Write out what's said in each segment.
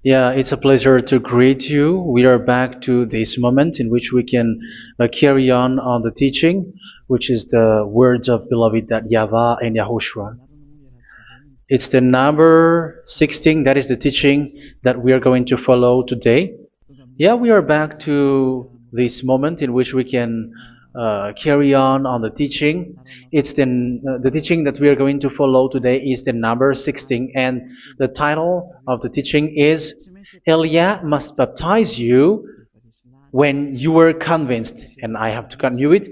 Yeah, it's a pleasure to greet you. We are back to this moment in which we can carry on the teaching, which is the words of beloved that YAHVAH and YAHOSHUA. It's the number 16, that is the teaching that we are going to follow today. Yeah, we are back to this moment in which we can carry on the teaching. It's the teaching that we are going to follow today is the number 16, and the title of the teaching is Elia must baptize you when you were convinced, and I have to continue it,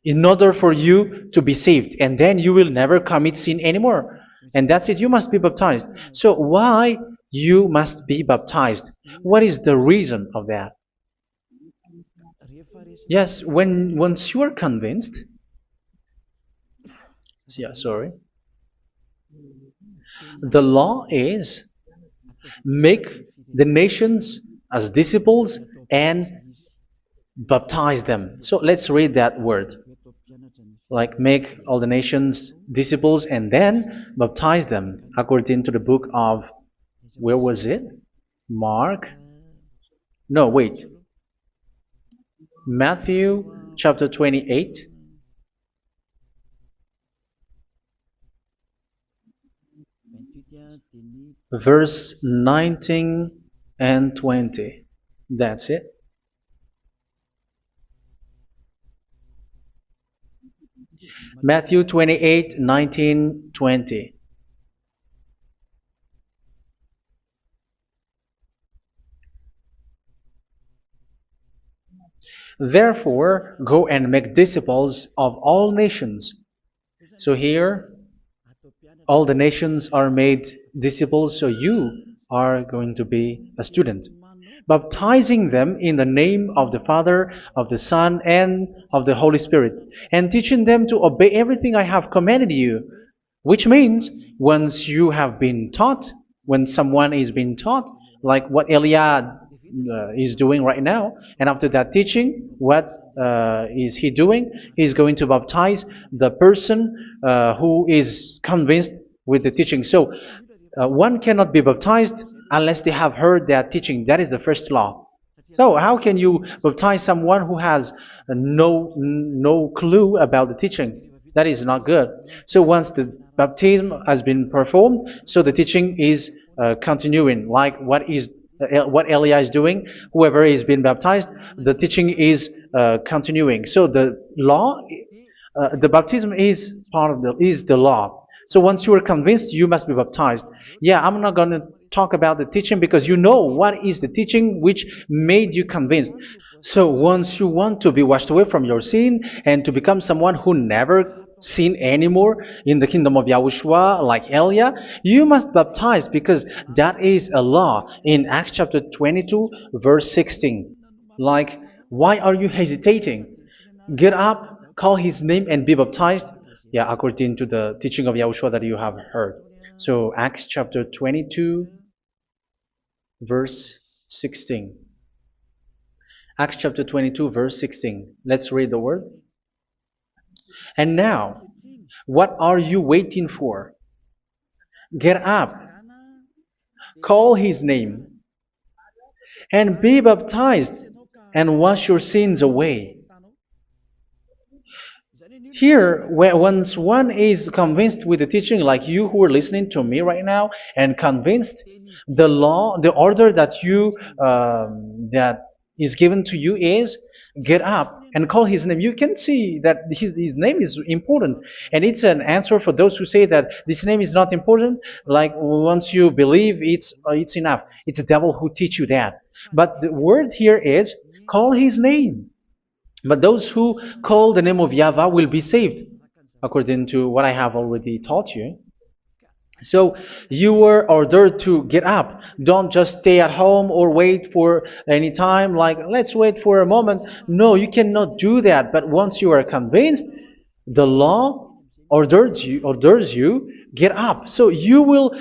in order for you to be saved, and then you will never commit sin anymore. And that's it, you must be baptized. So why you must be baptized? What is the reason of that? Yes, once you are convinced, yeah, sorry, the law is make the nations as disciples and baptize them. So let's read that word. Like make all the nations disciples and then baptize them according to the book of, where was it? Mark? No, wait. Matthew chapter 28. Verse 19 and 20. That's it. Matthew 28, 19, 20. Therefore, go and make disciples of all nations. So here, all the nations are made disciples, so you are going to be a student. Baptizing them in the name of the Father, of the Son, and of the Holy Spirit, and teaching them to obey everything I have commanded you. Which means, once you have been taught, when someone is being taught, like what Elia is doing right now, and after that teaching, what is he doing? He's going to baptize the person who is convinced with the teaching. So one cannot be baptized unless they have heard that teaching. That is the first law. So how can you baptize someone who has no clue about the teaching? That is not good. So once the baptism has been performed, so the teaching is continuing, like what Elia is doing. Whoever is being baptized, the teaching is continuing. So the law, the baptism is part of the law. So once you are convinced, you must be baptized. Yeah, I'm not going to talk about the teaching because you know what is the teaching which made you convinced. So once you want to be washed away from your sin and to become someone who never sin anymore in the kingdom of Yahushua, like Elia, you must baptize because that is a law in Acts chapter 22, verse 16. Like, why are you hesitating? Get up, call his name, and be baptized. Yeah, according to the teaching of Yahushua that you have heard. So Acts chapter 22, verse 16. Acts chapter 22, verse 16. Let's read the word. And now, what are you waiting for? Get up, call his name, and be baptized, and wash your sins away. Here, once one is convinced with the teaching, like you who are listening to me right now, and convinced, the law, the order that that is given to you is get up and call his name. You can see that his name is important, and it's an answer for those who say that this name is not important. Like once you believe, it's enough. It's the devil who teach you that. But the word here is call his name. But those who call the name of YAHVAH will be saved, according to what I have already taught you. So you were ordered to get up. Don't just stay at home or wait for any time, like let's wait for a moment. No, you cannot do that. But once you are convinced, the law orders you get up. So you will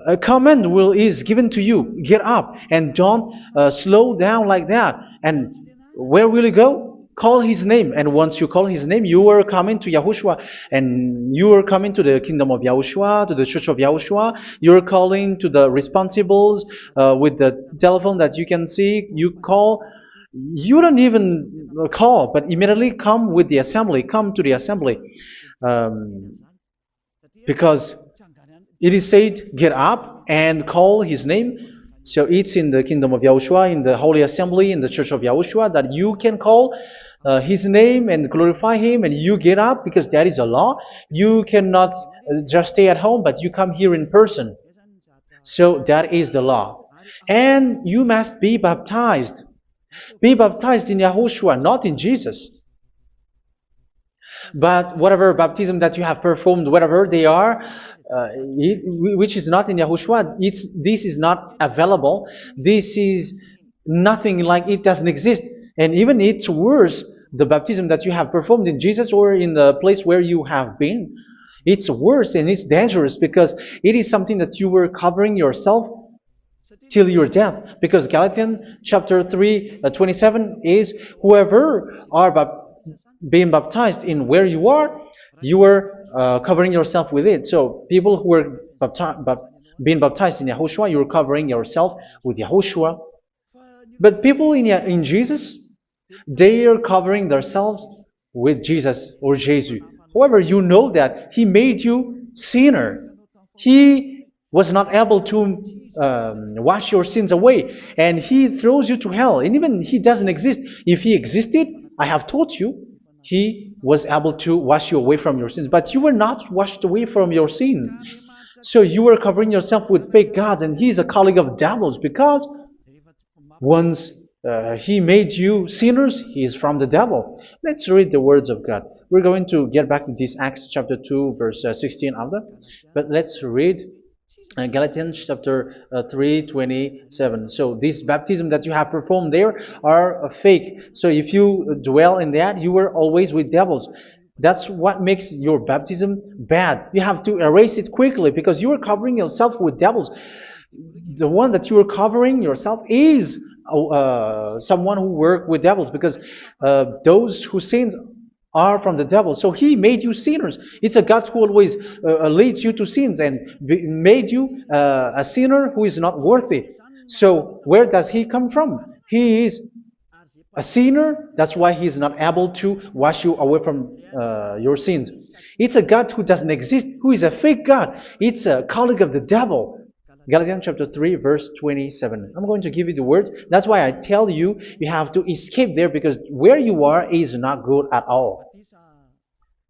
a command is given to you, get up, and don't slow down like that. And where will you go? call his name. And once you call his name, you are coming to Yahushua. And you are coming to the kingdom of Yahushua, to the church of Yahushua. You're calling to the responsibles with the telephone that you can see. You call. You don't even call, but immediately come with the assembly. Come to the assembly. Um, because it is said, get up and call his name. So it's in the kingdom of Yahushua, in the holy assembly, in the church of Yahushua, that you can call his name and glorify him, and you get up because that is a law. You cannot just stay at home, but you come here in person. So that is the law. And you must be baptized. Be baptized in Yahushua, not in Jesus. But whatever baptism that you have performed, whatever they are, which is not in Yahushua, this is not available. This is nothing, like it doesn't exist. And even it's worse, the baptism that you have performed in Jesus or in the place where you have been. It's worse and it's dangerous because it is something that you were covering yourself till your death. Because Galatians chapter 3, 27 is, whoever are being baptized in where you are covering yourself with it. So people who were being baptized in Yahushua, you're covering yourself with Yahushua. But people in Jesus, they are covering themselves with Jesus or Jesus. However, you know that He made you sinner. He was not able to wash your sins away, and He throws you to hell. And even He doesn't exist. If He existed, I have taught you, He was able to wash you away from your sins. But you were not washed away from your sins. So you were covering yourself with fake gods, and He is a colleague of devils, because once He made you sinners, He is from the devil. Let's read the words of God. We're going to get back to this Acts chapter 2, verse 16 after. But let's read Galatians chapter 3, 27. So this baptism that you have performed there are fake. So if you dwell in that, you were always with devils. That's what makes your baptism bad. You have to erase it quickly because you are covering yourself with devils. The one that you are covering yourself is someone who works with devils, because those who sin are from the devil. So He made you sinners. It's a God who always leads you to sins and made you a sinner who is not worthy. So where does He come from? He is a sinner. That's why He is not able to wash you away from your sins. It's a God who doesn't exist, who is a fake God. It's a colleague of the devil. Galatians chapter 3, verse 27. I'm going to give you the words. That's why I tell you, you have to escape there, because where you are is not good at all.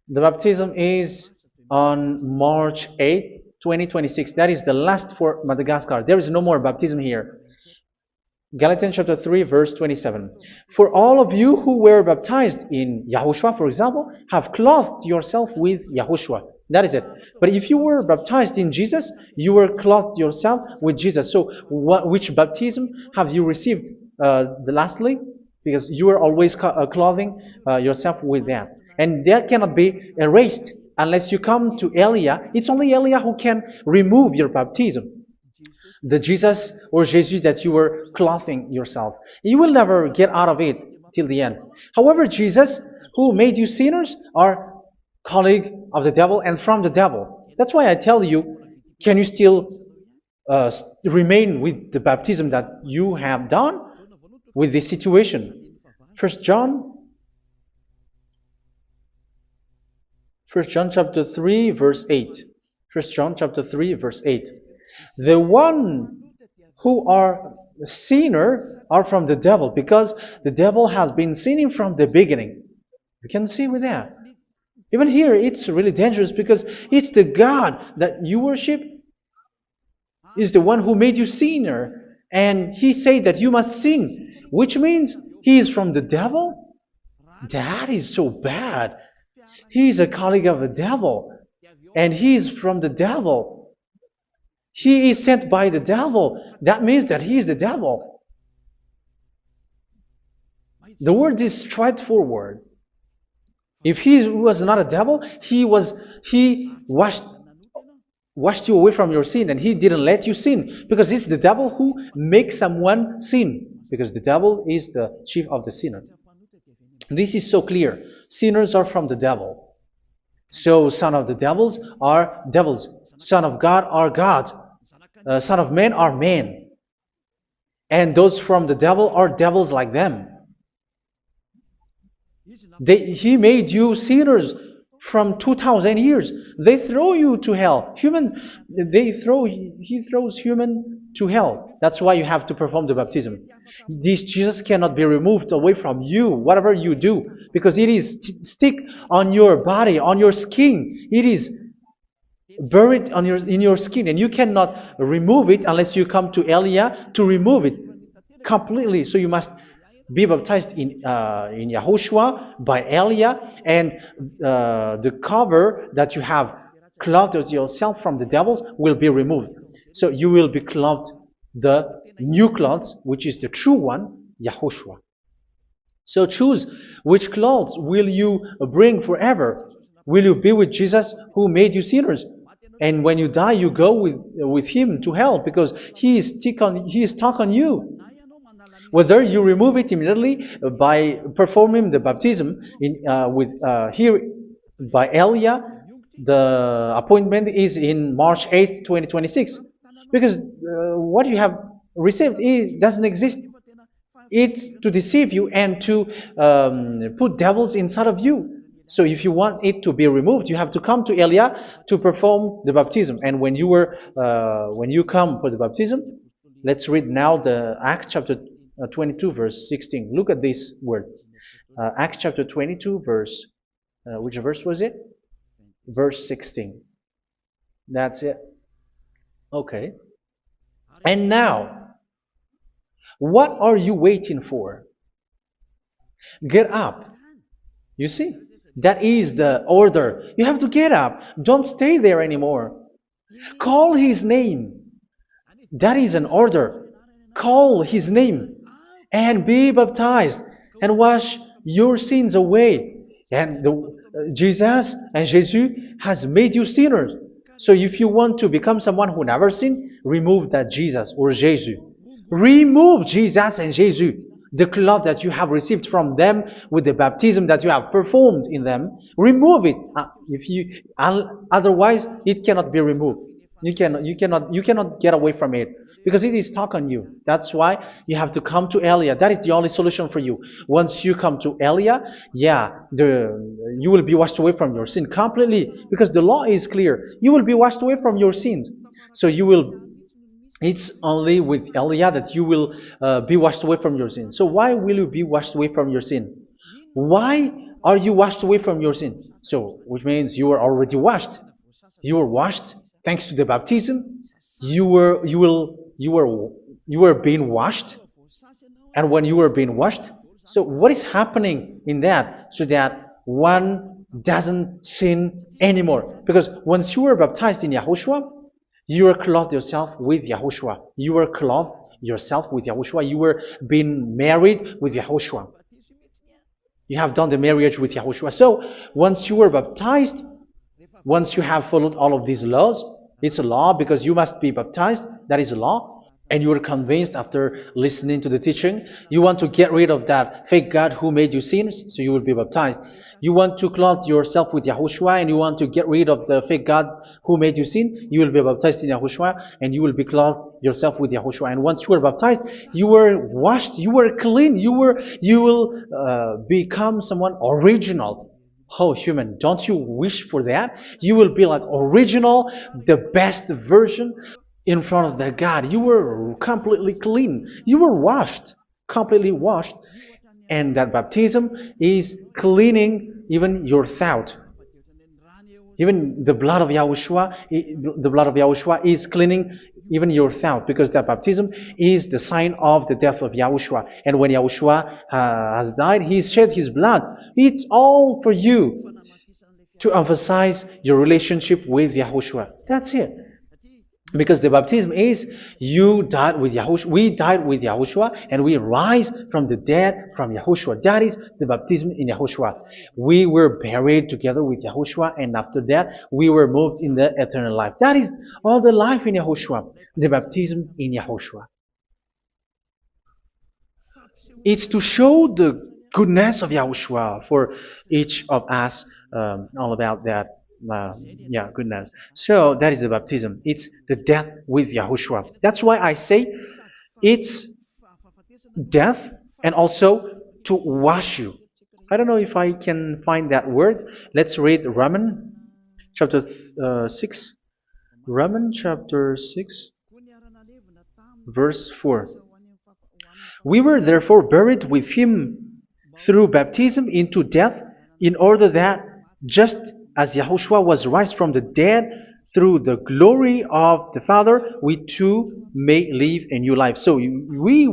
The baptism is on March 8, 2026. That is the last for Madagascar. There is no more baptism here. Galatians chapter 3, verse 27. For all of you who were baptized in Yahushua, for example, have clothed yourself with Yahushua. That is it. But if you were baptized in Jesus, you were clothed yourself with Jesus. So which baptism have you received lastly? Because you are always clothing yourself with that. And that cannot be erased unless you come to Elia. It's only Elia who can remove your baptism. The Jesus or Jesus that you were clothing yourself. You will never get out of it till the end. However, Jesus, who made you sinners, are colleague of the devil and from the devil. That's why I tell you, can you still remain with the baptism that you have done with this situation? First John chapter 3, verse 8. First John chapter 3, verse 8. The one who are sinner are from the devil, because the devil has been sinning from the beginning. You can see with that. Even here, it's really dangerous, because it's the God that you worship is the one who made you sinner, and He said that you must sin, which means He is from the devil. That is so bad. He is a colleague of the devil, and He is from the devil. He is sent by the devil. That means that He is the devil. The word is straightforward. If He was not a devil, He washed you away from your sin, and He didn't let you sin, because it's the devil who makes someone sin, because the devil is the chief of the sinner. This is so clear. Sinners are from the devil. So son of the devils are devils. Son of God are gods. Son of men are men. And those from the devil are devils like them. He made you sinners from 2,000 years. They throw you to hell. He throws human to hell. That's why you have to perform the baptism. This Jesus cannot be removed away from you, whatever you do, because it is stick on your body, on your skin. It is buried in your skin, and you cannot remove it unless you come to Elia to remove it completely. So you must be baptized in YAHOSHUA by Elia, and the cover that you have clothed yourself from the devils will be removed. So you will be clothed the new clothes, which is the true one, YAHOSHUA. So choose which clothes will you bring forever. Will you be with Jesus who made you sinners? And when you die, you go with him to hell because he is stuck on you. Whether you remove it immediately by performing the baptism here by Elia, the appointment is in March 8, 2026. Because what you have received doesn't exist. It's to deceive you and to put devils inside of you. So if you want it to be removed, you have to come to Elia to perform the baptism. And when you come for the baptism, let's read now the Acts chapter 22 verse 16. Look at this word. Acts chapter 22 verse, which verse was it? Verse 16. That's it. Okay. And now, what are you waiting for? Get up. You see, that is the order. You have to get up. Don't stay there anymore. Call his name. That is an order. Call his name and be baptized and wash your sins away. And Jesus has made you sinners. So if you want to become someone who never sinned, remove that Jesus or Jesus. Remove Jesus and Jesus, the cloth that you have received from them with the baptism that you have performed in them. Remove it. Otherwise, it cannot be removed. You cannot get away from it because it is stuck on you. That's why you have to come to Elia. That is the only solution for you. Once you come to Elia, you will be washed away from your sin completely because the law is clear. You will be washed away from your sins. So it's only with Elia that you will be washed away from your sin. So why will you be washed away from your sin? Why are you washed away from your sin? So, which means you are already washed. You were washed thanks to the baptism. You were being washed, and when you were being washed, so what is happening in that? So that one doesn't sin anymore. Because once you were baptized in YAHOSHUA, you were clothed yourself with YAHOSHUA. You were clothed yourself with YAHOSHUA. You were being married with YAHOSHUA. You have done the marriage with YAHOSHUA. So once you were baptized, once you have followed all of these laws, it's a law because you must be baptized. That is a law. And you are convinced after listening to the teaching, you want to get rid of that fake God who made you sinners, so you will be baptized. You want to clothe yourself with YAHOSHUA and you want to get rid of the fake God who made you sin, you will be baptized in YAHOSHUA and you will be clothed yourself with YAHOSHUA. And once you are baptized, you were washed, you were clean, you will become someone original. Oh, human, don't you wish for that? You will be like original, the best version in front of that God. You were completely clean. You were washed, completely washed. And that baptism is cleaning even your thought. Even the blood of YAHOSHUA is cleaning even your thought, because that baptism is the sign of the death of YAHOSHUA. And when YAHOSHUA has died, he shed his blood. It's all for you to emphasize your relationship with YAHOSHUA. That's it. Because the baptism is you died with YAHOSHUA, we died with YAHOSHUA, and we rise from the dead from YAHOSHUA. That is the baptism in YAHOSHUA. We were buried together with YAHOSHUA, and after that we were moved in the eternal life. That is all the life in YAHOSHUA, the baptism in YAHOSHUA. It's to show the goodness of Yahushua for each of us, all about that. Yeah, goodness. So that is the baptism. It's the death with Yahushua. That's why I say it's death and also to wash you. I don't know if I can find that word. Let's read Romans chapter 6. Romans chapter 6, verse 4. We were therefore buried with him through baptism into death, in order that, just as Yahushua was raised from the dead through the glory of the Father, we too may live a new life. So we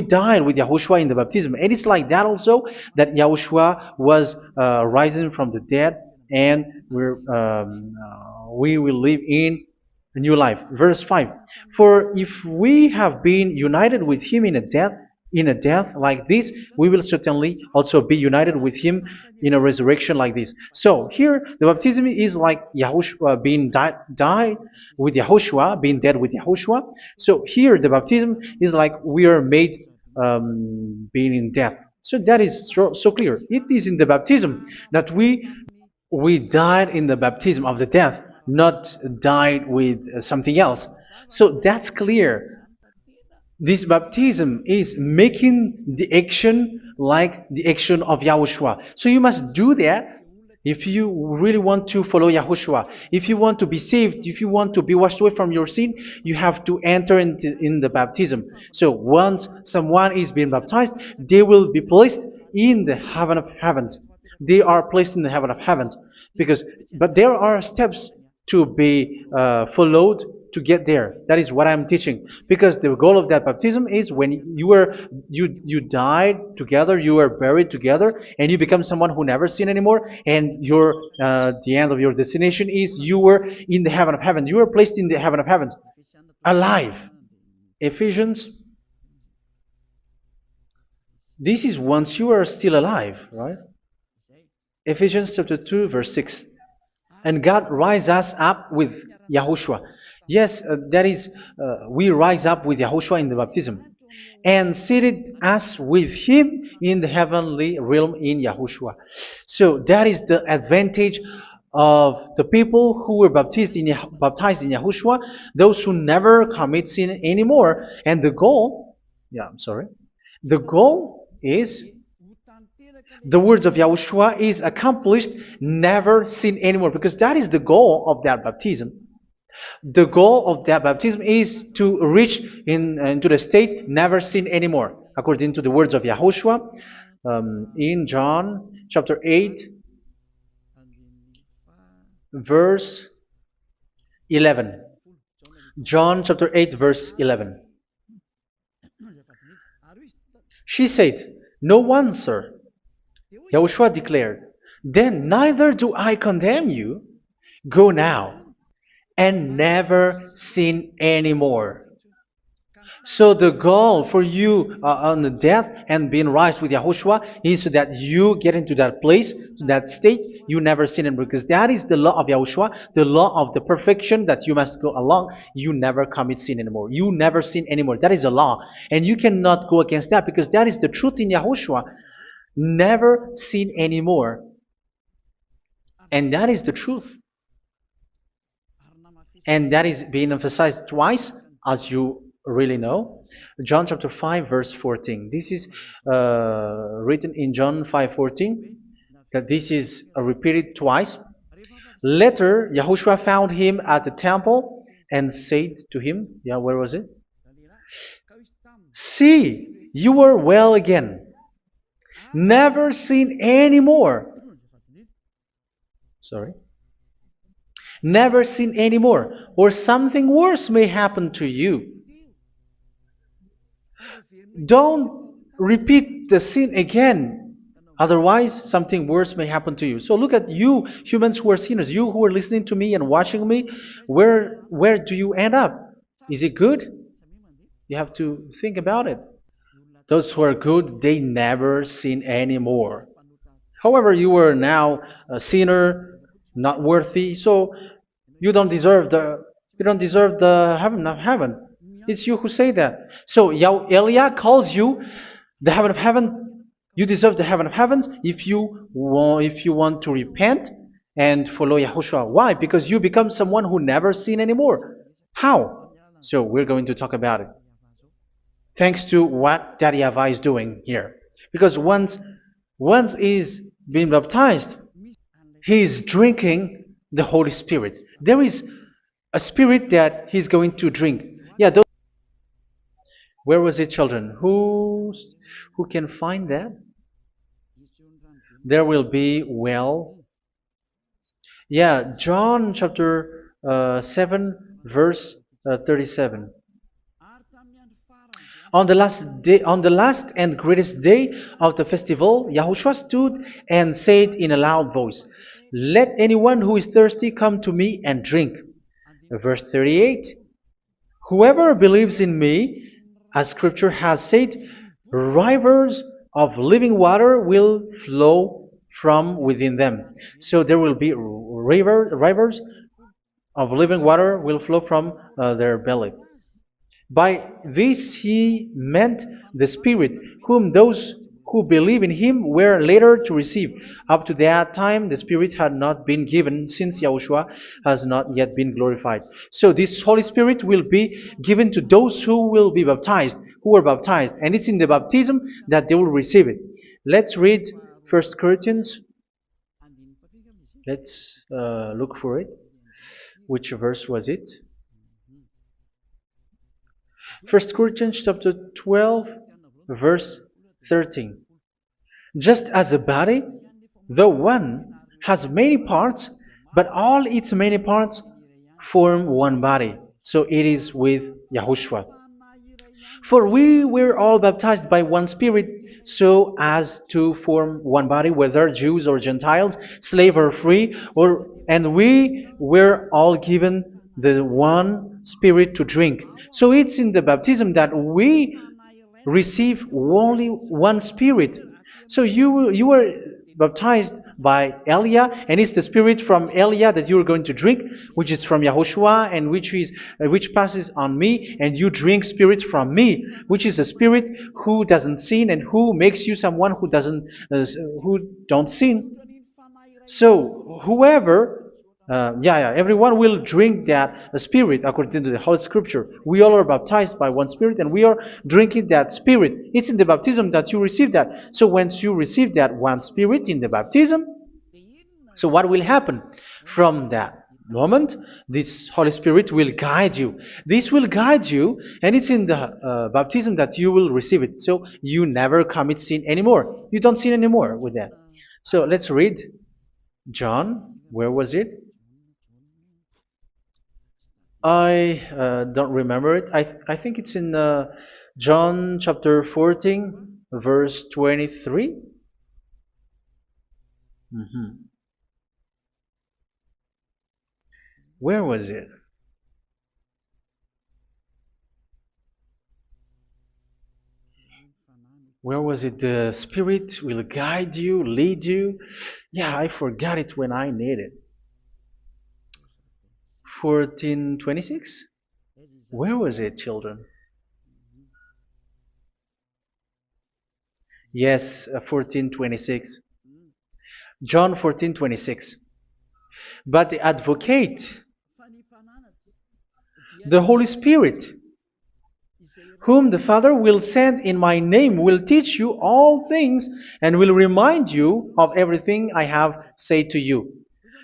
died with Yahushua in the baptism, and it's like that also that Yahushua was rising from the dead, and we will live in a new life. Verse 5. For if we have been united with him in a death like this, we will certainly also be united with him in a resurrection like this. So here the baptism is like Yahushua being died with Yahushua, being dead with Yahushua. So here the baptism is like we are made being in death. So that is so clear. It is in the baptism that we died in the baptism of the death, not died with something else. So that's clear. This baptism is making the action like the action of Yahushua. So you must do that if you really want to follow Yahushua. If you want to be saved, if you want to be washed away from your sin, you have to enter in the baptism. So once someone is being baptized, they will be placed in the heaven of heavens. They are placed in the heaven of heavens, but there are steps to be followed to get there. That is what I'm teaching, because the goal of that baptism is when you died together, you were buried together, and you become someone who never sin anymore, and the end of your destination is you were in the heaven of heaven. You were placed in the heaven of heavens, alive. Ephesians. This is once you are still alive, right? Ephesians chapter 2, verse 6. And God rise us up with Yahushua. Yes, that is, we rise up with Yahushua in the baptism. And seated us with him in the heavenly realm in Yahushua. So that is the advantage of the people who were baptized in Yahushua, those who never commit sin anymore. And the goal, the goal is the words of Yahushua is accomplished, never sin anymore, because that is the goal of that baptism. The goal of that baptism is to reach into the state never sin anymore, according to the words of Yahushua in John chapter 8, verse 11. John chapter 8, verse 11. She said, "No one, sir." Yahushua declared, "Then neither do I condemn you. Go now and never sin anymore." So the goal for you on the death and being raised with Yahushua is so that you get into that place, that state, you never sin anymore. Because that is the law of Yahushua, the law of the perfection that you must go along. You never commit sin anymore. You never sin anymore. That is a law. And you cannot go against that, because that is the truth in Yahushua. Never sin anymore. And that is the truth. And that is being emphasized twice, as you really know. John chapter 5, verse 14. This is written in John 5:14, that this is repeated twice. Later, Yahushua found him at the temple and said to him, where was it? "See, you are well again. Never sin anymore." Never sin anymore, or something worse may happen to you. Don't repeat the sin again. Otherwise, something worse may happen to you. So look at you, humans who are sinners, you who are listening to me and watching me. Where do you end up? Is it good? You have to think about it. Those who are good, they never sin anymore. However, you are now a sinner, not worthy, so you don't deserve the heaven of heaven. It's you who say that. So Eliah calls you the heaven of heaven You deserve the heaven of heavens if you want to repent and follow Yahushua. Why? Because you become someone who never sin anymore. How? So we're going to talk about it. Thanks to what Daddy YAHVAH is doing here. Because once he's been baptized, he is drinking the Holy Spirit. There is a spirit that he's going to drink. Yeah, where was it, children? Who can find that? There will be, well, yeah, John chapter 7, verse 37. On the last and greatest day of the festival, Yahushua stood and said in a loud voice, "Let anyone who is thirsty come to me and drink." Verse 38, "Whoever believes in me, as scripture has said, rivers of living water will flow from within them." So there will be rivers of living water will flow from their belly. By this he meant the Spirit, whom those who believe in him were later to receive. Up to that time, the Spirit had not been given, since Yahushua has not yet been glorified. So this Holy Spirit will be given to those who will be baptized, who are baptized, and it's in the baptism that they will receive it. Let's read 1 Corinthians. Let's look for it. Which verse was it? 1 Corinthians chapter 12, verse 13. Just as a body, though one, has many parts, but all its many parts form one body. So it is with Yahushua. For we were all baptized by one Spirit, so as to form one body, whether Jews or Gentiles, slave or free, and we were all given the one Spirit to drink. So it's in the baptism that we receive only one Spirit. So you were baptized by Elia, and it's the Spirit from Elia that you are going to drink, which is from Yahushua, and which passes on me, and you drink Spirit from me, which is a Spirit who doesn't sin and who makes you someone who don't sin. So whoever everyone will drink that Spirit according to the Holy Scripture. We all are baptized by one Spirit, and we are drinking that Spirit. It's in the baptism that you receive that. So once you receive that one Spirit in the baptism, so what will happen? From that moment, this Holy Spirit will guide you. This will guide you, and it's in the baptism that you will receive it. So you never commit sin anymore. You don't sin anymore with that. So let's read John. Where was it? I don't remember it. I think it's in John chapter 14, verse 23. Where was it? Where was it? The Spirit will guide you, lead you. Yeah, I forgot it when I need it. 14:26? Where was it, children? Yes, 14:26. John 14:26. But the Advocate, the Holy Spirit, whom the Father will send in my name, will teach you all things and will remind you of everything I have said to you.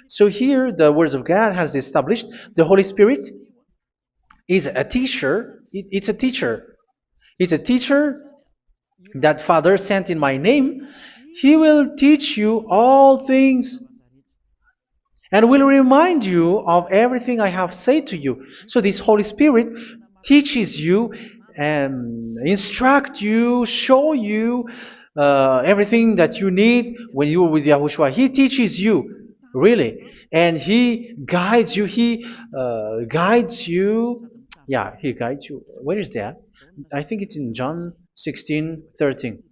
So here the words of God has established the Holy Spirit is a teacher. It's a teacher. It's a teacher that Father sent in my name. He will teach you all things and will remind you of everything I have said to you. So this Holy Spirit teaches you and instruct you, show you everything that you need when you are with Yahushua. He teaches you, really, and He guides you. He guides you. Yeah, He guides you. Where is that? I think it's in John 16:13.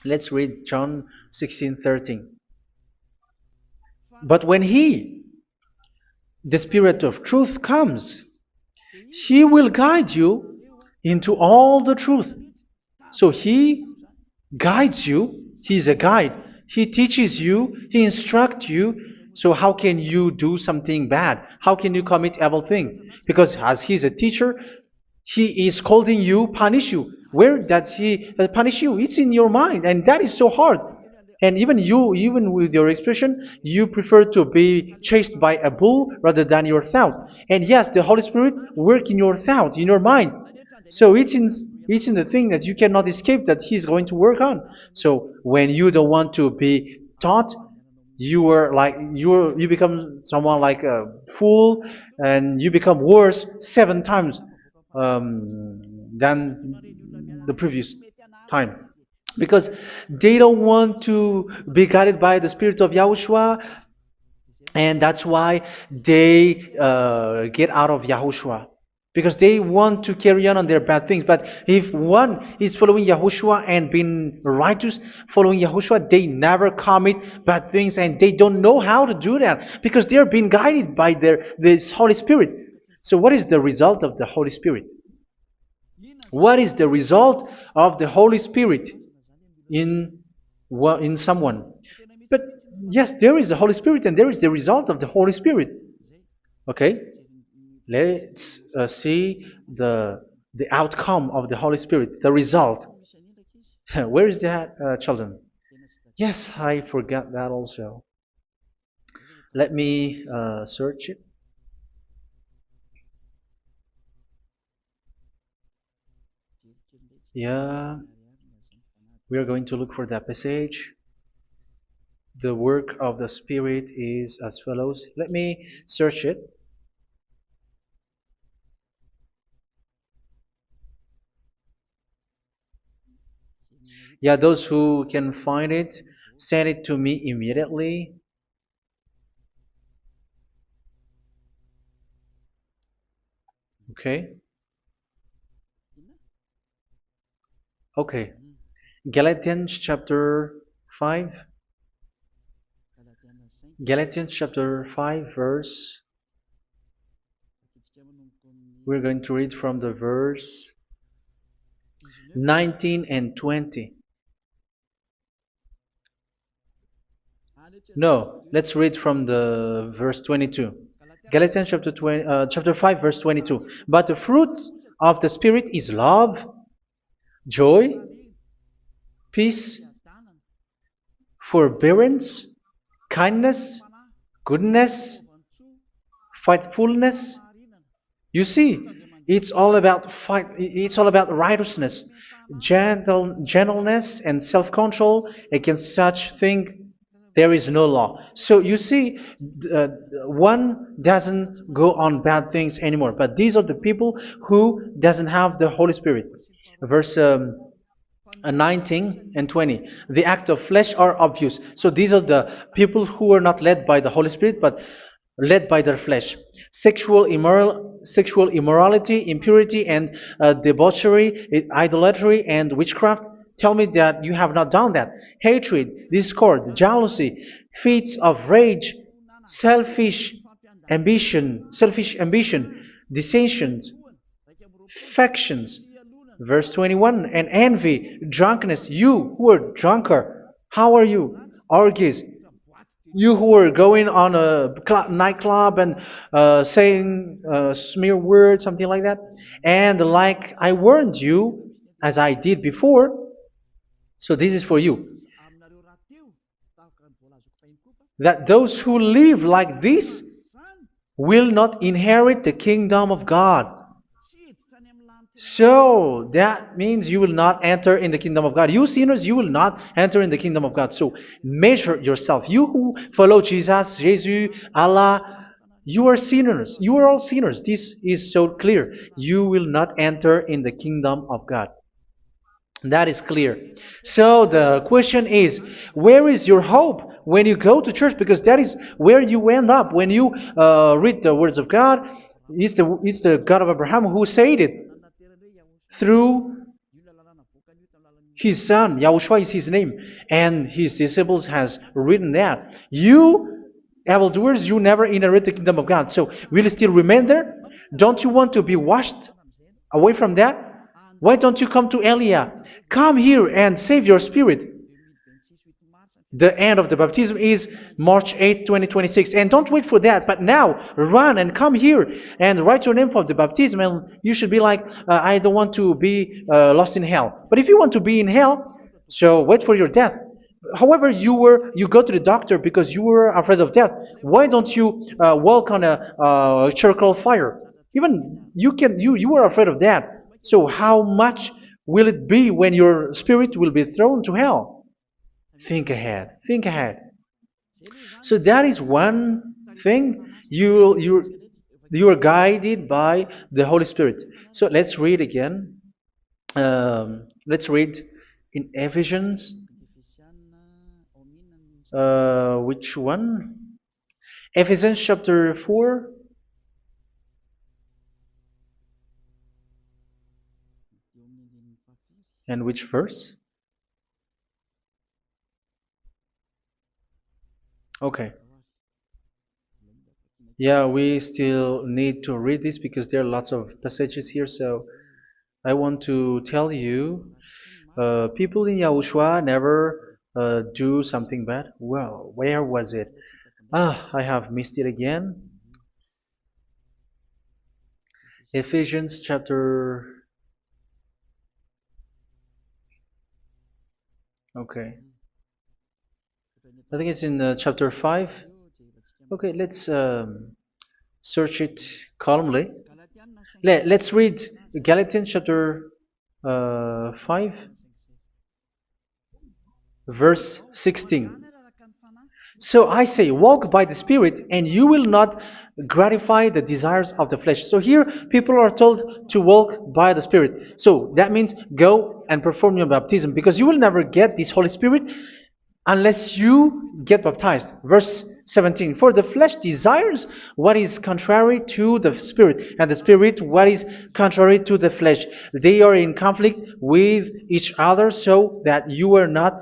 Let's read John 16:13. But when He, the Spirit of truth, comes, He will guide you into all the truth. So He guides you He's a guide. He teaches you, He instructs you. So how can you do something bad? How can you commit evil thing? Because as He's a teacher, He is scolding you, punish you. Where does He punish you? It's in your mind, and that is so hard. And even you, even with your expression, you prefer to be chased by a bull rather than your thought. And yes, the Holy Spirit work in your thought, in your mind. So it's in the thing that you cannot escape that He's going to work on. So when you don't want to be taught, you become someone like a fool, and you become worse 7 times than the previous time, because they don't want to be guided by the Spirit of Yahushua, and that's why they get out of Yahushua, because they want to carry on their bad things. But if one is following Yahushua and being righteous, following Yahushua, they never commit bad things, and they don't know how to do that because they are being guided by this Holy Spirit. So what is the result of the Holy Spirit? What is the result of the Holy Spirit in in someone? But yes, there is the Holy Spirit, and there is the result of the Holy Spirit. Okay, let's see the outcome of the Holy Spirit, the result. Where is that, children? Yes, I forgot that also. Let me search it. Yeah, we are going to look for that passage. The work of the Spirit is as follows. Let me search it. Yeah, those who can find it, send it to me immediately. Okay. Okay. Galatians chapter 5. Galatians chapter 5 verse. We're going to read from the verse 19 and 20. No, let's read from the verse 22. Galatians chapter 5 verse 22. But the fruit of the Spirit is love, joy, peace, forbearance, kindness, goodness, faithfulness. You see, it's all about fight. It's all about righteousness, gentleness, and self-control. Against such thing, there is no law. So you see, uh, one doesn't go on bad things anymore. But these are the people who doesn't have the Holy Spirit. Verse 19 and 20. The act of flesh are obvious. So these are the people who are not led by the Holy Spirit, but led by their flesh. Sexual immorality, impurity, and debauchery, idolatry, and witchcraft. Tell me that you have not done that. Hatred, discord, jealousy, fits of rage, selfish ambition, dissensions, factions. Verse 21, and envy, drunkenness. You who are drunkard, how are you? Orgies. You who are going on a nightclub and saying smear words, something like that. And like I warned you, as I did before, so this is for you, that those who live like this will not inherit the kingdom of God. So that means you will not enter in the kingdom of God. You sinners, you will not enter in the kingdom of God. So measure yourself. You who follow Jesus, Allah, you are sinners. You are all sinners. This is so clear. You will not enter in the kingdom of God. That is clear. So the question is, where is your hope when you go to church? Because that is where you end up. When you read the words of God, it's the God of Abraham who said it through his son. Yahushua is his name, and his disciples has written that. You evildoers, you never inherit the kingdom of God. So will you still remain there? Don't you want to be washed away from that? Why don't you come to Elia? Come here and save your spirit. The end of the baptism is March 8th, 2026. And don't wait for that, but now run and come here and write your name for the baptism. And you should be like, I don't want to be lost in hell. But if you want to be in hell, so wait for your death. However, you go to the doctor because you were afraid of death. Why don't you walk on a charcoal fire? Even you were afraid of that. So how much will it be when your spirit will be thrown to hell? Think ahead. Think ahead. So that is one thing. You are guided by the Holy Spirit. So let's read again. Let's read in Ephesians. Which one? Ephesians chapter 4. And which verse? Okay. Yeah, we still need to read this because there are lots of passages here. So I want to tell you, people in Yahushua never do something bad. Well, where was it? I have missed it again. Ephesians chapter. Okay. I think it's in chapter 5. Okay, let's search it calmly. Let's read Galatians chapter 5, verse 16. So I say, walk by the Spirit, and you will not gratify the desires of the flesh. So here, people are told to walk by the Spirit. So that means go and perform your baptism, because you will never get this Holy Spirit unless you get baptized. Verse 17. For the flesh desires what is contrary to the Spirit, and the Spirit what is contrary to the flesh. They are in conflict with each other, so that you are not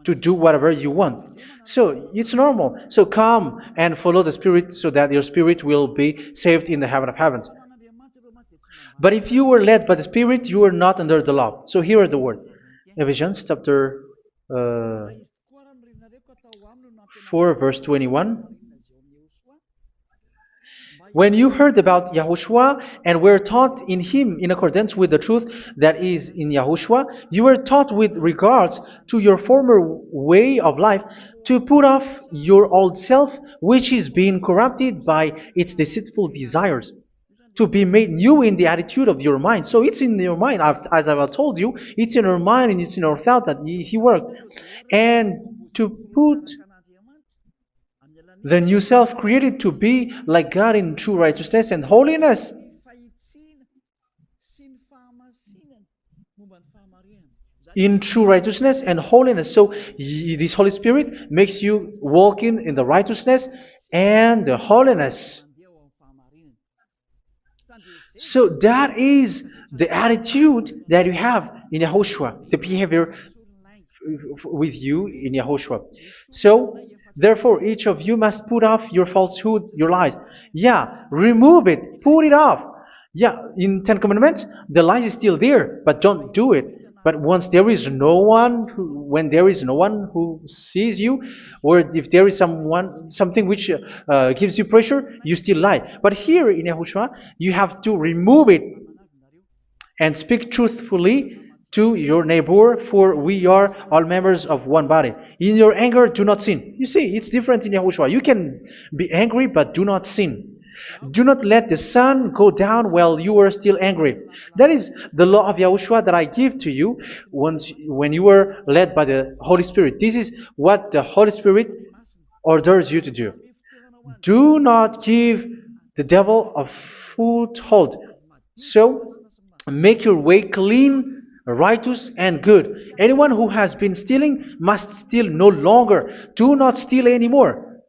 to do whatever you want. So it's normal. So come and follow the Spirit so that your spirit will be saved in the heaven of heavens. But if you were led by the Spirit, you are not under the law. So here are the word. Ephesians chapter 4 verse 21. When you heard about Yahushua and were taught in him in accordance with the truth that is in Yahushua, you were taught with regards to your former way of life to put off your old self, which is being corrupted by its deceitful desires, to be made new in the attitude of your mind. So it's in your mind, as I've told you, it's in your mind and it's in your thought that he worked. And to put the new self created to be like God in true righteousness and holiness. In true righteousness and holiness. So this Holy Spirit makes you walking in the righteousness and the holiness. So that is the attitude that you have in Yahushua, the behavior with you in Yahushua. So therefore, each of you must put off your falsehood, your lies. Yeah, remove it, put it off. Yeah, in Ten Commandments, the lie is still there, but don't do it. But once there is no one, when there is no one who sees you, or if there is something which gives you pressure, you still lie. But here in Yahushua, you have to remove it and speak truthfully to your neighbor, for we are all members of one body. In your anger, do not sin. You see, it's different in Yahushua. You can be angry, but do not sin. Do not let the sun go down while you are still angry. That is the law of Yahushua that I give to you when you were led by the Holy Spirit. This is what the Holy Spirit orders you to do. Do not give the devil a foothold. So, make your way clean, righteous, and good. Anyone who has been stealing must steal no longer. Do not steal anymore.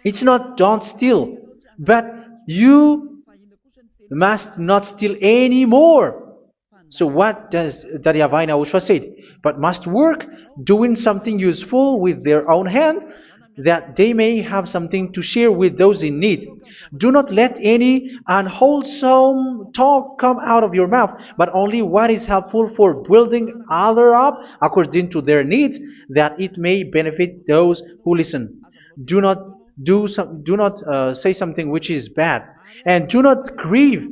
It's not don't steal, but you must not steal anymore. So what does the YAHVAH Yahushua said? But must work, doing something useful with their own hand, that they may have something to share with those in need. Do not let any unwholesome talk come out of your mouth, but only what is helpful for building others up according to their needs, that it may benefit those who listen. Do not do not say something which is bad, and do not grieve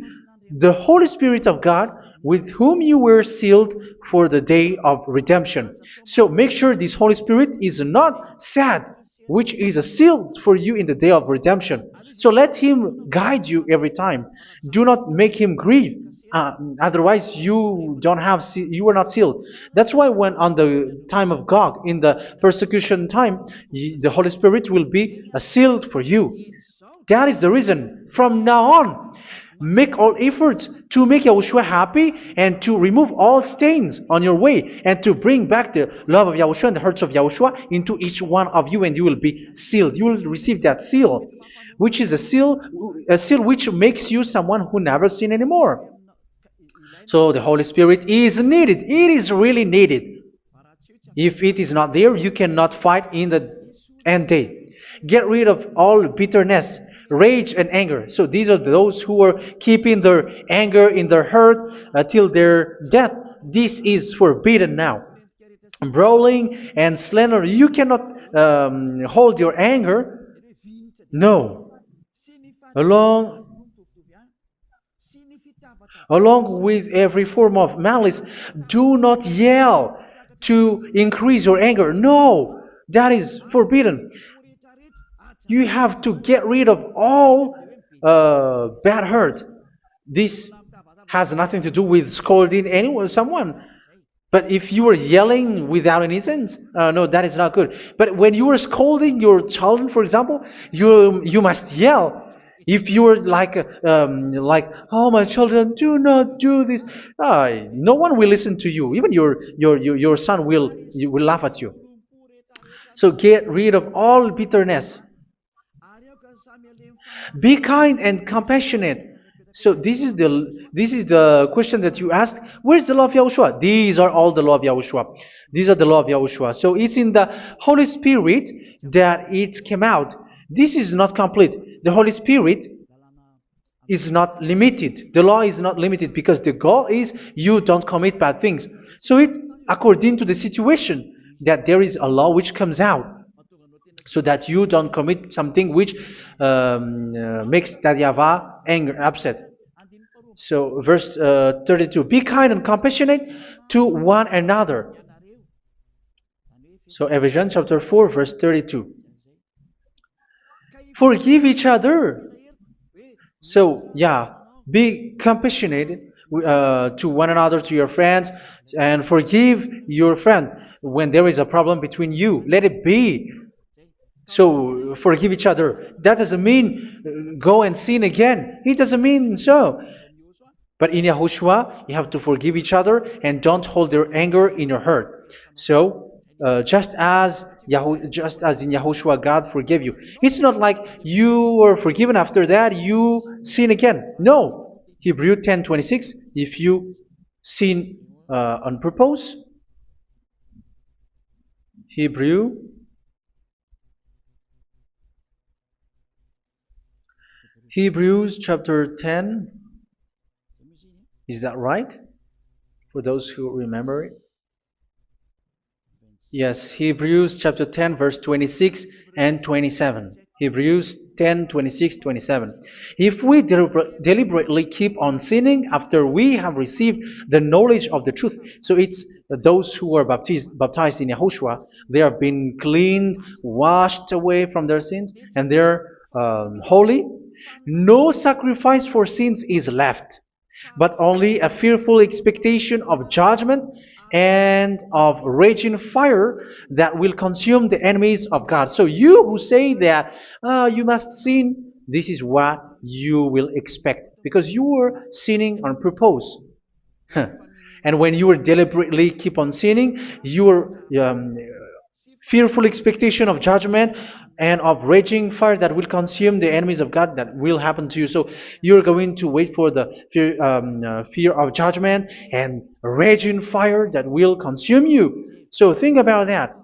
the Holy Spirit of God, with whom you were sealed for the day of redemption. So make sure this Holy Spirit is not sad, which is a seal for you in the day of redemption. So let Him guide you every time. Do not make Him grieve. Otherwise, you were not sealed. That's why when on the time of God, in the persecution time, the Holy Spirit will be a sealed for you. That is the reason. From now on, make all efforts to make Yahushua happy and to remove all stains on your way and to bring back the love of Yahushua and the hearts of Yahushua into each one of you, and you will be sealed. You will receive that seal, which is a seal which makes you someone who never sin anymore. So the Holy Spirit is needed. It is really needed. If it is not there, you cannot fight in the end day. Get rid of all bitterness, rage, and anger. So these are those who are keeping their anger in their heart till their death. This is forbidden now. Brawling and slander. You cannot hold your anger. No. Along Along with every form of malice, do not yell to increase your anger. No, that is forbidden. You have to get rid of all bad hurt. This has nothing to do with scolding anyone, someone. But if you are yelling without any sense, no, that is not good. But when you are scolding your children, for example, you must yell. If you are like, oh my children, do not do this, no one will listen to you. Even your son will laugh at you. So get rid of all bitterness. Be kind and compassionate. So this is the question that you asked. Where's the law of Yahushua? These are all the law of Yahushua. These are the law of Yahushua. So it's in the Holy Spirit that it came out. This is not complete. The Holy Spirit is not limited. The law is not limited because the goal is you don't commit bad things. So it according to the situation that there is a law which comes out, so that you don't commit something which makes that YAHVAH angry, upset. So verse 32, be kind and compassionate to one another. So Ephesians chapter 4 verse 32. Forgive each other. So yeah, be compassionate to one another, to your friends, and forgive your friend when there is a problem between you. Let it be. So forgive each other. That doesn't mean go and sin again. It doesn't mean so. But in Yahushua, you have to forgive each other and don't hold your anger in your heart. So just as in Yahushua, God forgave you. It's not like you were forgiven after that you sin again. No. Hebrew 10:26. If you sin on purpose, Hebrews chapter 10. Is that right? For those who remember it? Yes, Hebrews chapter 10 verse 26 and 27. Hebrews 10, 26, 27. If we deliberately keep on sinning after we have received the knowledge of the truth, so it's those who are baptized in Yahushua, they have been cleaned, washed away from their sins, and they're holy. No sacrifice for sins is left, but only a fearful expectation of judgment and of raging fire that will consume the enemies of God. So you who say that you must sin, this is what you will expect, because you were sinning on purpose. And when you will deliberately keep on sinning, your fearful expectation of judgment and of raging fire that will consume the enemies of God, that will happen to you. So you're going to wait for the fear of judgment and raging fire that will consume you. So think about that.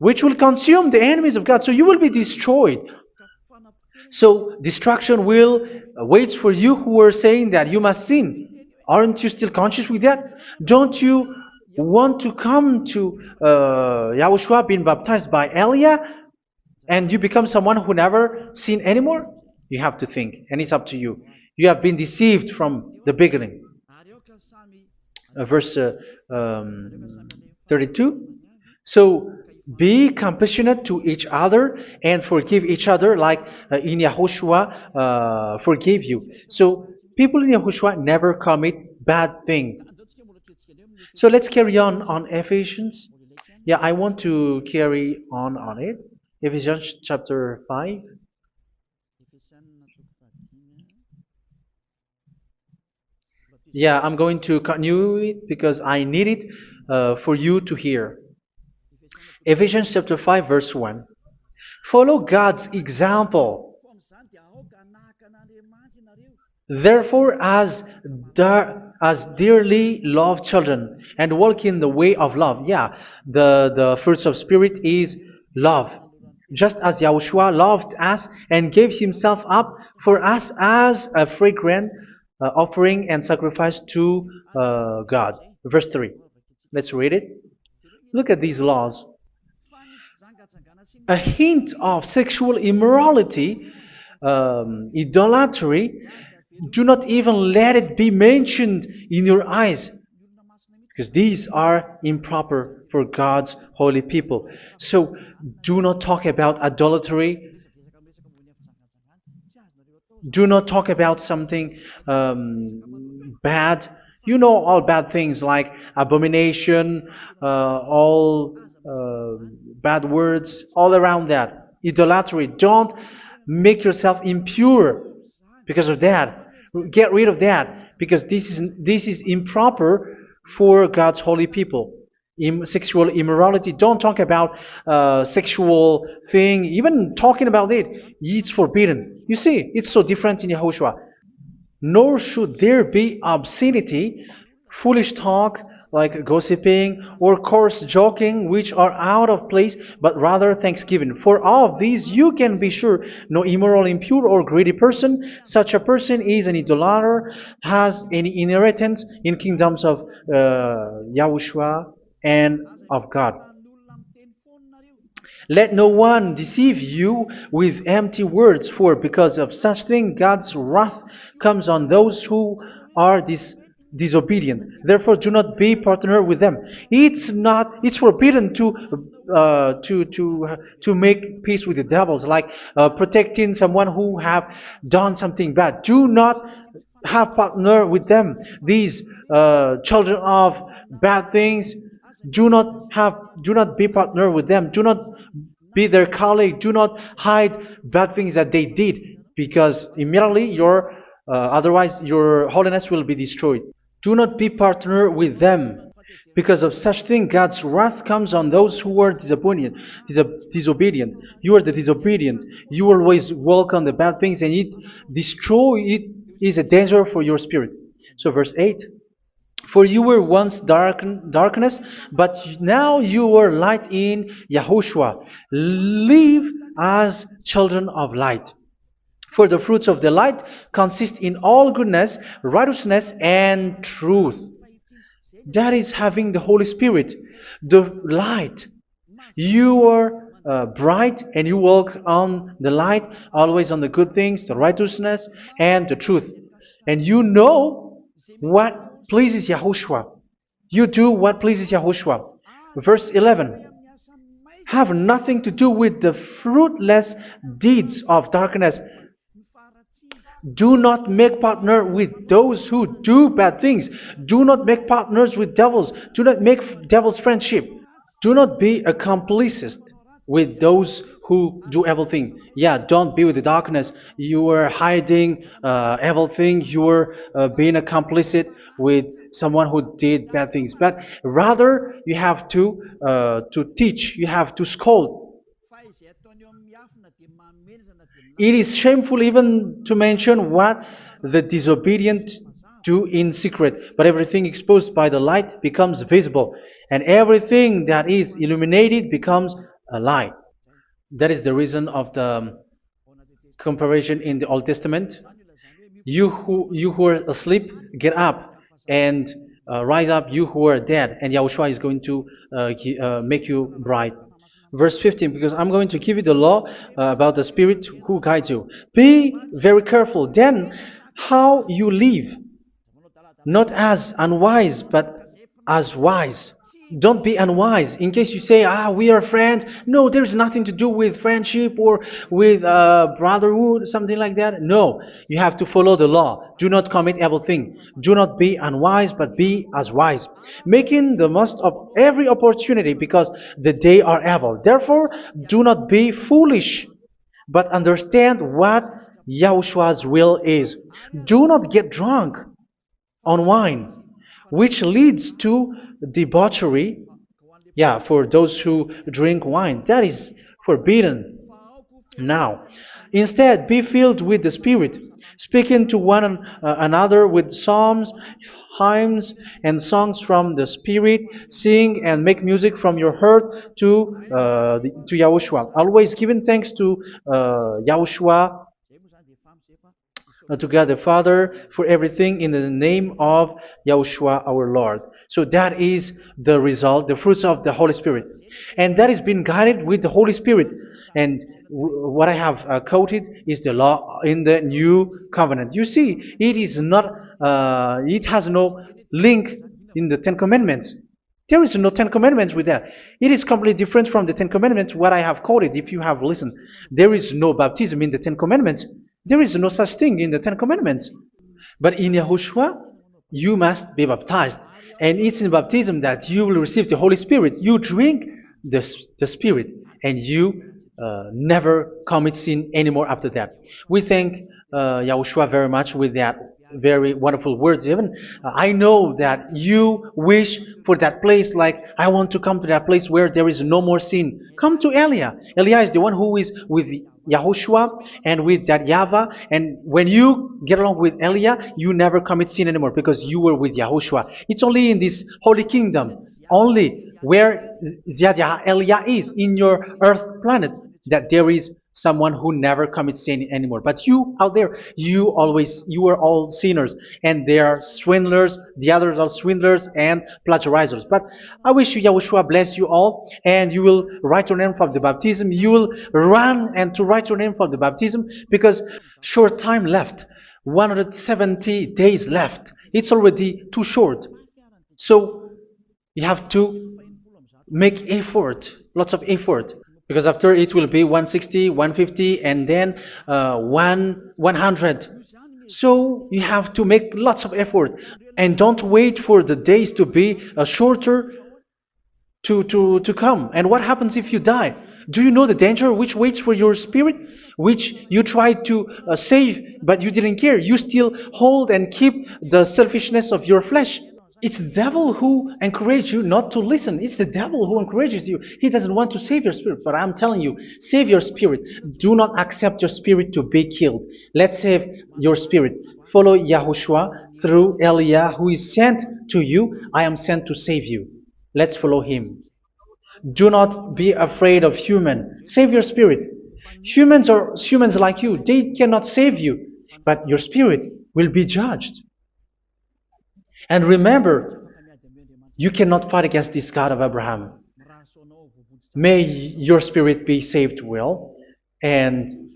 which will consume the enemies of God. So you will be destroyed. So destruction will wait for you who are saying that you must sin. Aren't you still conscious with that? Don't you want to come to Yahushua being baptized by Elia and you become someone who never sin anymore? You have to think, and it's up to you. You have been deceived from the beginning. Verse 32. So be compassionate to each other and forgive each other like in Yahushua forgave you. So people in Yahushua never commit bad thing. So let's carry on Ephesians. Yeah, I want to carry on it. Ephesians chapter 5. Yeah, I'm going to continue it because I need it for you to hear. Ephesians chapter 5 verse 1. Follow God's example. Therefore, as dearly loved children, and walk in the way of love. Yeah, the fruits of spirit is love. Just as Yahushua loved us and gave himself up for us as a fragrant offering and sacrifice to God. Verse 3. Let's read it. Look at these laws. A hint of sexual immorality, idolatry, do not even let it be mentioned in your eyes, because these are improper for God's holy people. So do not talk about idolatry. Do not talk about something bad. You know all bad things like abomination, all bad words, all around that. Idolatry. Don't make yourself impure because of that. Get rid of that because this is improper for God's holy people. Sexual immorality. Don't talk about sexual thing. Even talking about it, it's forbidden. You see, it's so different in Yahushua. Nor should there be obscenity, foolish talk like gossiping or coarse joking, which are out of place, but rather thanksgiving. For of these you can be sure: no immoral, impure, or greedy person, such a person is an idolater, has any inheritance in kingdoms of Yahushua and of God. Let no one deceive you with empty words, for because of such thing God's wrath comes on those who are disobedient. Therefore, do not be partner with them. It's forbidden to make peace with the devils, like protecting someone who have done something bad. Do not have partner with them. These children of bad things, do not be partner with them. Do not be their colleague. Do not hide bad things that they did, because immediately otherwise your holiness will be destroyed. Do not be partner with them. Because of such thing, God's wrath comes on those who are disobedient. You are the disobedient. You always walk on the bad things, and it is a danger for your spirit. So verse 8. For you were once darkness, but now you are light in Yahushua. Live as children of light. For the fruits of the light consist in all goodness, righteousness, and truth. That is having the Holy Spirit, the light. You are bright and you walk on the light, always on the good things, the righteousness, and the truth. And you know what pleases Yahushua. You do what pleases Yahushua. Verse 11. Have nothing to do with the fruitless deeds of darkness. Do not make partner with those who do bad things. Do not make partners with devils. Do not make devils friendship. Do not be a complicit with those who do evil thing. Yeah, don't be with the darkness. You are hiding evil thing. You are being a complicit with someone who did bad things. But rather, you have to teach. You have to scold. It is shameful even to mention what the disobedient do in secret, but everything exposed by the light becomes visible, and everything that is illuminated becomes a lie. That is the reason of the comparison in the Old Testament. You who are asleep, get up and rise up, you who are dead, and Yahushua is going to make you bright. Verse 15, because I'm going to give you the law about the Spirit who guides you. Be very careful then how you live, not as unwise, but as wise. Don't be unwise. In case you say, we are friends. No, there's nothing to do with friendship or with brotherhood, something like that. No, you have to follow the law. Do not commit evil thing. Do not be unwise, but be as wise, making the most of every opportunity, because the day are evil. Therefore, do not be foolish, but understand what Yahushua's will is. Do not get drunk on wine, which leads to debauchery. Yeah, for those who drink wine, that is forbidden now. Instead, be filled with the Spirit, speaking to one another with psalms, hymns, and songs from the Spirit. Sing and make music from your heart to Yahushua. Always giving thanks to Yahushua, to God the Father, for everything in the name of Yahushua our Lord. So that is the result, the fruits of the Holy Spirit. And that is being guided with the Holy Spirit. And what I have quoted is the law in the new covenant. You see, it is not, it has no link in the Ten Commandments. There is no Ten Commandments with that. It is completely different from the Ten Commandments, what I have quoted, if you have listened. There is no baptism in the Ten Commandments. There is no such thing in the Ten Commandments. But in Yahushua, you must be baptized. And it's in baptism that you will receive the Holy Spirit. You drink the Spirit, and you never commit sin anymore after that. We thank Yahushua very much with that very wonderful words. Even I know that you wish for that place, like I want to come to that place where there is no more sin. Come to Elia. Elia is the one who is with Yahushua and with that YAHVAH. And when you get along with Elia, you never commit sin anymore because you were with Yahushua. It's only in this holy kingdom, only where Ziyadah Elia is, in your earth planet, that there is someone who never commits sin anymore. But you out there, you are all sinners, and they are swindlers. The others are swindlers and plagiarizers. But I wish you, Yahushua, bless you all, and you will write your name for the baptism. You will run and to write your name for the baptism, because short time left, 170 days left. It's already too short. So you have to make effort, lots of effort, because after it will be 160, 150, and then 100. So you have to make lots of effort, and don't wait for the days to be shorter to come. And what happens if you die? Do you know the danger which waits for your spirit, which you tried to save, but you didn't care? You still hold and keep the selfishness of your flesh. It's the devil who encourages you not to listen. It's the devil who encourages you. He doesn't want to save your spirit. But I'm telling you, save your spirit. Do not accept your spirit to be killed. Let's save your spirit. Follow Yahushua through Elia, who is sent to you. I am sent to save you. Let's follow him. Do not be afraid of human. Save your spirit. Humans are humans like you. They cannot save you. But your spirit will be judged. And remember, you cannot fight against this God of Abraham. May your spirit be saved well and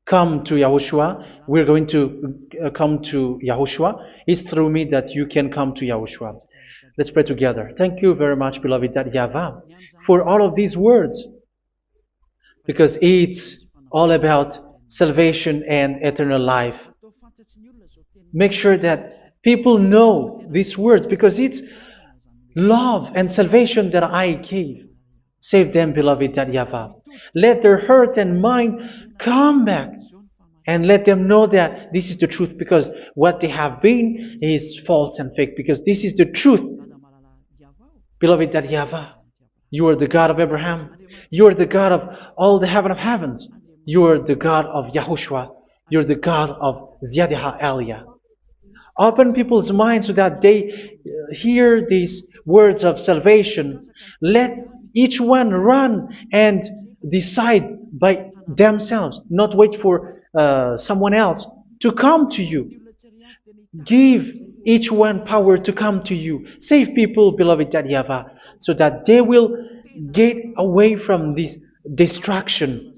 come to Yahushua. We're going to come to Yahushua. It's through me that you can come to Yahushua. Let's pray together. Thank you very much, beloved YAHVAH, for all of these words, because it's all about salvation and eternal life. Make sure that people know these words, because it's love and salvation that I gave. Save them, beloved YAHVAH. Let their heart and mind come back, and let them know that this is the truth, because what they have been is false and fake, because this is the truth. Beloved YAHVAH, you are the God of Abraham. You are the God of all the heaven of heavens. You are the God of Yahushua. You are the God of Ziyadah Elia. Open people's minds so that they hear these words of salvation. Let Each one run and decide by themselves, not wait for someone else to come to you. Give each one power to come to you. Save people, beloved YAHVAH, so that they will get away from this distraction.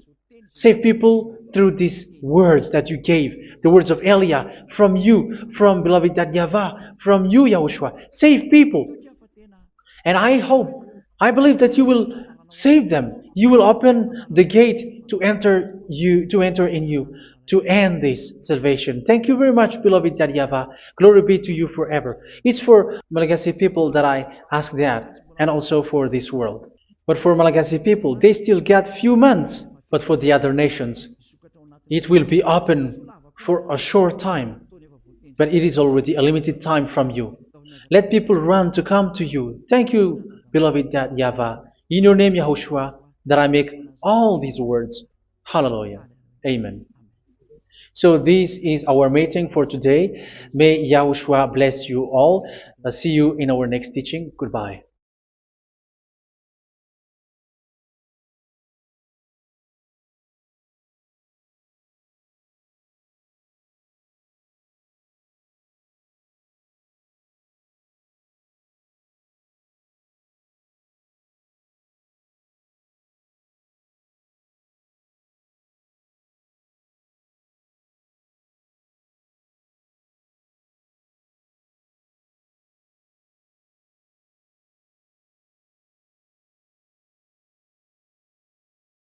Save people through these words that you gave, the words of Elia, from you, from beloved YAHVAH, from you, Yahushua. Save people. And I hope, I believe that you will save them. You will open the gate to enter in you, to end this salvation. Thank you very much, beloved YAHVAH. Glory be to you forever. It's for Malagasy people that I ask that, and also for this world. But for Malagasy people, they still get few months. But for the other nations, it will be open for a short time. But it is already a limited time from you. Let people run to come to you. Thank you, beloved YAHVAH. In your name, Yahushua, that I make all these words. Hallelujah. Amen. So this is our meeting for today. May Yahushua bless you all. See you in our next teaching. Goodbye.